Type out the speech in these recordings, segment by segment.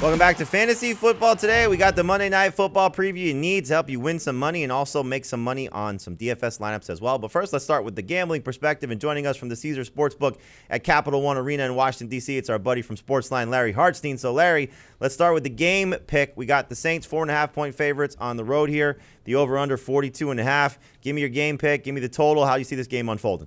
Welcome back to Fantasy Football Today. We got the Monday Night Football preview you need to help you win some money and also make some money on some DFS lineups as well. But first, let's start with the gambling perspective. And joining us from the Caesars Sportsbook at Capital One Arena in Washington, D.C., it's our buddy from Sportsline, Larry Hartstein. So, Larry, let's start with the game pick. We got the Saints 4.5-point favorites on the road here. The over-under 42.5. Give me your game pick. Give me the total. How do you see this game unfolding?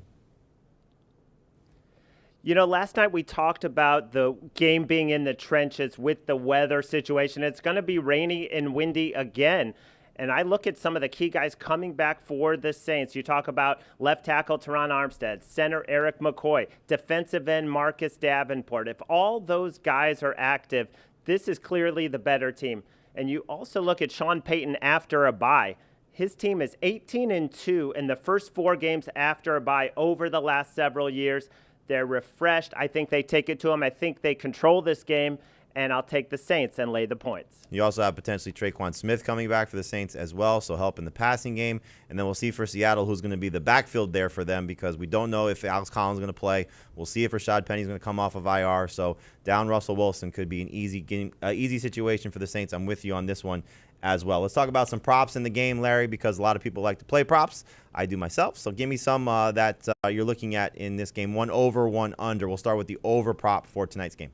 You know, last night we talked about the game being in the trenches with the weather situation. It's going to be rainy and windy again. And I look at some of the key guys coming back for the Saints. You talk about left tackle Teron Armstead, center Eric McCoy, defensive end Marcus Davenport. If all those guys are active, this is clearly the better team. And you also look at Sean Payton after a bye. His team is 18-2 in the first 4 games after a bye over the last several years. They're refreshed. I think they take it to them. I think they control this game, and I'll take the Saints and lay the points. You also have potentially Traquan Smith coming back for the Saints as well, so help in the passing game. And then we'll see for Seattle who's going to be the backfield there for them because we don't know if Alex Collins is going to play. We'll see if Rashad Penny's going to come off of IR. So down Russell Wilson could be an easy situation for the Saints. I'm with you on this one as well. Let's talk about some props in the game, Larry, because a lot of people like to play props. I do myself. So give me some that you're looking at in this game. 1 over, 1 under. We'll start with the over prop for tonight's game.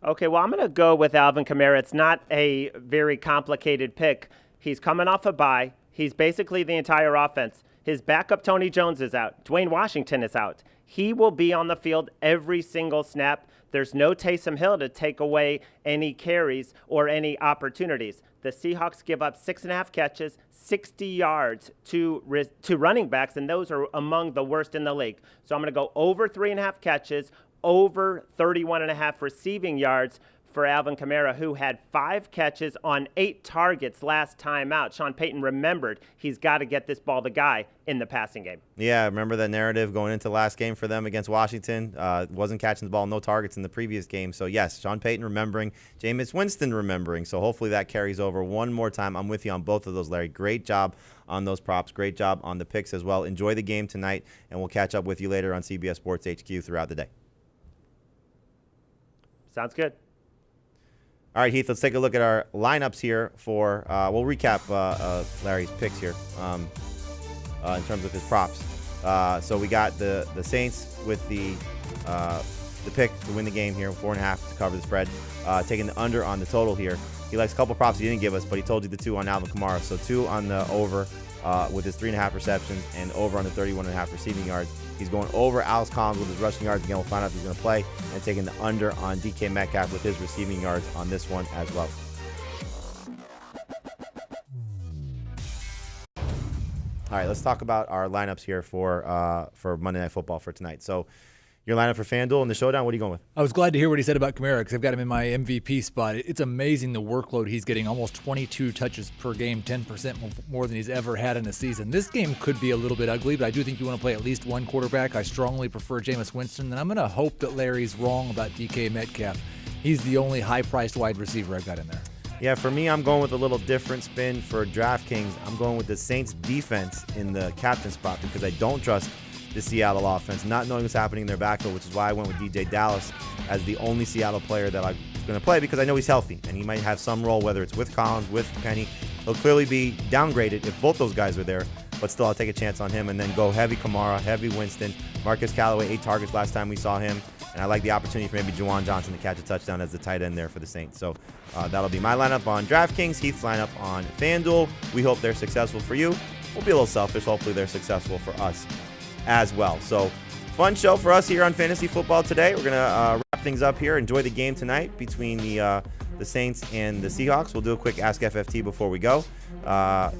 Okay, well, I'm going to go with Alvin Kamara. It's not a very complicated pick. He's coming off a bye. He's basically the entire offense. His backup, Tony Jones, is out. Dwayne Washington is out. He will be on the field every single snap. There's no Taysom Hill to take away any carries or any opportunities. The Seahawks give up 6.5 catches, 60 yards to running backs, and those are among the worst in the league. So I'm going to go over 3.5 catches, over 31.5 receiving yards for Alvin Kamara, who had 5 catches on 8 targets last time out. Sean Payton remembered he's got to get this ball to guy in the passing game. Yeah, I remember that narrative going into last game for them against Washington. Wasn't catching the ball, no targets in the previous game. So, yes, Sean Payton remembering, Jameis Winston remembering. So, hopefully that carries over one more time. I'm with you on both of those, Larry. Great job on those props. Great job on the picks as well. Enjoy the game tonight, and we'll catch up with you later on CBS Sports HQ throughout the day. Sounds good. All right, Heath, let's take a look at our lineups here for we'll recap Larry's picks here in terms of his props. So we got the Saints with the pick to win the game here, 4.5 to cover the spread. Taking the under on the total here. He likes a couple props he didn't give us, but he told you the 2 on Alvin Kamara. So 2 on the over with his 3.5 receptions and over on the 31.5 receiving yards. He's going over Alex Collins with his rushing yards. Again, we'll find out if he's going to play. And taking the under on DK Metcalf with his receiving yards on this one as well. All right, let's talk about our lineups here for Monday Night Football for tonight. So your lineup for FanDuel in the showdown, what are you going with? I was glad to hear what he said about Kamara because I've got him in my MVP spot. It's amazing the workload he's getting, almost 22 touches per game, 10% more than he's ever had in a season. This game could be a little bit ugly, but I do think you want to play at least one quarterback. I strongly prefer Jameis Winston, and I'm going to hope that Larry's wrong about DK Metcalf. He's the only high-priced wide receiver I've got in there. Yeah, for me, I'm going with a little different spin for DraftKings. I'm going with the Saints defense in the captain spot because I don't trust the Seattle offense, not knowing what's happening in their backfield, which is why I went with DJ Dallas as the only Seattle player that I'm going to play because I know he's healthy and he might have some role, whether it's with Collins, with Penny. He'll clearly be downgraded if both those guys are there, but still I'll take a chance on him and then go heavy Kamara, heavy Winston. Marcus Callaway, 8 targets last time we saw him, and I like the opportunity for maybe Juwan Johnson to catch a touchdown as the tight end there for the Saints. So that'll be my lineup on DraftKings, Heath's lineup on FanDuel. We hope they're successful for you. We'll be a little selfish. Hopefully they're successful for us as well. So fun show for us here on Fantasy Football Today. We're going to wrap things up here. Enjoy the game tonight between the Saints and the Seahawks. We'll do a quick Ask FFT before we go. So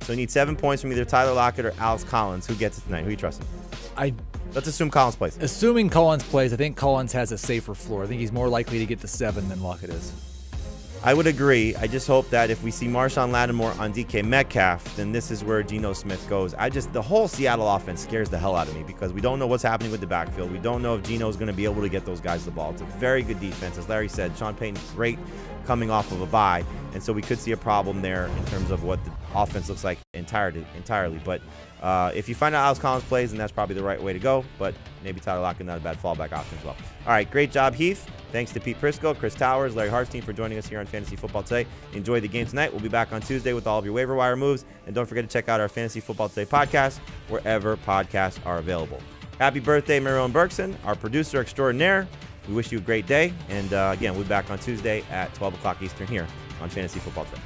you need 7 points from either Tyler Lockett or Alex Collins. Who gets it tonight? Who are you trusting? Let's assume Collins plays. Assuming Collins plays, I think Collins has a safer floor. I think he's more likely to get to 7 than Lockett is. I would agree. I just hope that if we see Marshawn Lattimore on DK Metcalf, then this is where Geno Smith goes. The whole Seattle offense scares the hell out of me because we don't know what's happening with the backfield. We don't know if Geno's going to be able to get those guys the ball. It's a very good defense. As Larry said, Sean Payton, great coming off of a bye. And so we could see a problem there in terms of what the offense looks like entirely. But if you find out Alex Collins plays, then that's probably the right way to go. But maybe Tyler Lockett, not a bad fallback option as well. All right, great job, Heath. Thanks to Pete Prisco, Chris Towers, Larry Hartstein for joining us here on Fantasy Football Today. Enjoy the game tonight. We'll be back on Tuesday with all of your waiver wire moves. And don't forget to check out our Fantasy Football Today podcast wherever podcasts are available. Happy birthday, Marion Bergson, our producer extraordinaire. We wish you a great day. And again, we'll be back on Tuesday at 12 o'clock Eastern here on Fantasy Football Today.